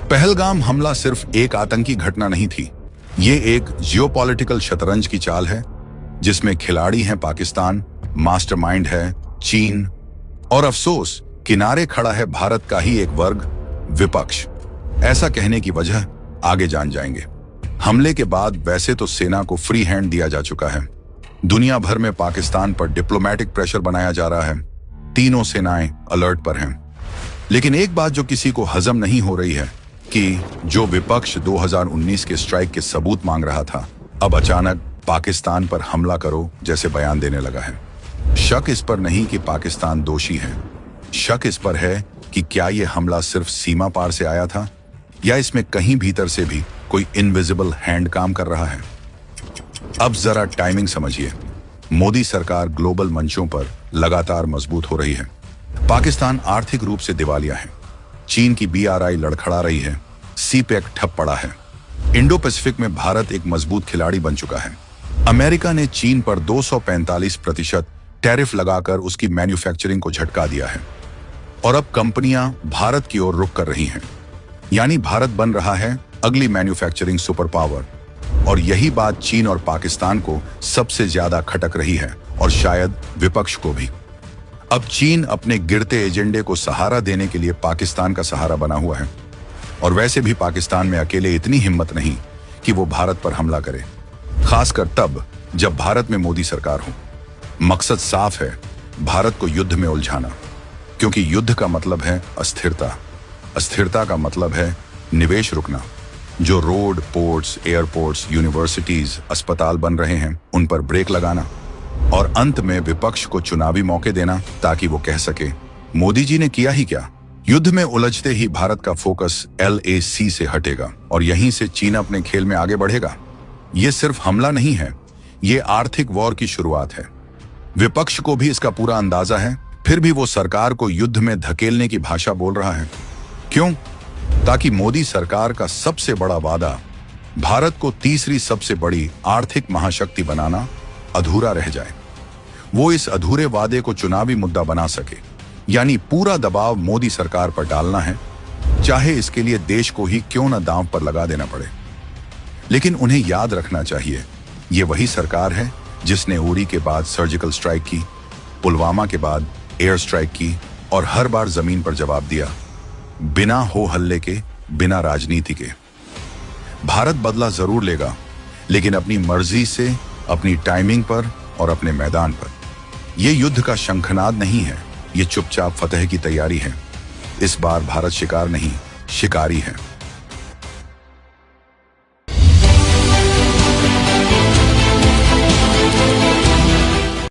पहलगाम हमला सिर्फ एक आतंकी घटना नहीं थी, ये एक जियोपॉलिटिकल शतरंज की चाल है जिसमें खिलाड़ी हैं पाकिस्तान, मास्टरमाइंड है चीन और अफसोस किनारे खड़ा है भारत का ही एक वर्ग, विपक्ष। ऐसा कहने की वजह आगे जान जाएंगे। हमले के बाद वैसे तो सेना को फ्री हैंड दिया जा चुका है, दुनिया भर में पाकिस्तान पर डिप्लोमेटिक प्रेशर बनाया जा रहा है, तीनों सेनाएं अलर्ट पर हैं। लेकिन एक बात जो किसी को हजम नहीं हो रही है कि जो विपक्ष 2019 के स्ट्राइक के सबूत मांग रहा था, अब अचानक पाकिस्तान पर हमला करो जैसे बयान देने लगा है। शक इस पर नहीं कि पाकिस्तान दोषी है, शक इस पर है कि क्या यह हमला सिर्फ सीमा पार से आया था या इसमें कहीं भीतर से भी कोई इनविजिबल हैंड काम कर रहा है। अब जरा टाइमिंग समझिए। मोदी सरकार ग्लोबल मंचों पर लगातार मजबूत हो रही है, पाकिस्तान आर्थिक रूप से दिवालिया है, चीन की BRI लड़खड़ा रही है, CPEC ठप पड़ा है, इंडो पैसिफिक में भारत एक मजबूत खिलाड़ी बन चुका है, अमेरिका ने चीन पर 245% टैरिफ लगाकर उसकी मैन्युफैक्चरिंग को झटका दिया है और अब कंपनियां भारत की ओर रुख कर रही हैं। यानी भारत बन रहा है अगली मैन्युफैक्चरिंग सुपर पावर। और यही बात चीन और पाकिस्तान को सबसे ज्यादा खटक रही है और शायद विपक्ष को भी। अब चीन अपने गिरते एजेंडे को सहारा देने के लिए पाकिस्तान का सहारा बना हुआ है और वैसे भी पाकिस्तान में अकेले इतनी हिम्मत नहीं कि वो भारत पर हमला करे, खासकर तब जब भारत में मोदी सरकार हो। मकसद साफ है, भारत को युद्ध में उलझाना, क्योंकि युद्ध का मतलब है अस्थिरता, अस्थिरता का मतलब है निवेश रुकना। जो रोड, पोर्ट्स, एयरपोर्ट्स, यूनिवर्सिटीज, अस्पताल बन रहे हैं उन पर ब्रेक लगाना और अंत में विपक्ष को चुनावी मौके देना ताकि वो कह सके मोदी जी ने किया ही क्या। युद्ध में उलझते ही भारत का फोकस LAC से हटेगा और यहीं से चीन अपने खेल में आगे बढ़ेगा। ये सिर्फ हमला नहीं है, ये आर्थिक वॉर की शुरुआत है। विपक्ष को भी इसका पूरा अंदाजा है, फिर भी वो सरकार को युद्ध में धकेलने की भाषा बोल रहा है। क्यों? ताकि मोदी सरकार का सबसे बड़ा वादा, भारत को तीसरी सबसे बड़ी आर्थिक महाशक्ति बनाना, अधूरा रह जाए। वो इस अधूरे वादे को चुनावी मुद्दा बना सके, यानी पूरा दबाव मोदी सरकार पर डालना है, चाहे इसके लिए देश को ही क्यों न दांव पर लगा देना पड़े। लेकिन उन्हें याद रखना चाहिए, ये वही सरकार है जिसने उरी के बाद सर्जिकल स्ट्राइक की, पुलवामा के बाद एयर स्ट्राइक की और हर बार जमीन पर जवाब दिया, बिना हो हल्ले के, बिना राजनीति के। भारत बदला जरूर लेगा, लेकिन अपनी मर्जी से, अपनी टाइमिंग पर और अपने मैदान पर। यह युद्ध का शंखनाद नहीं है, ये चुपचाप फतह की तैयारी है। इस बार भारत शिकार नहीं, शिकारी है।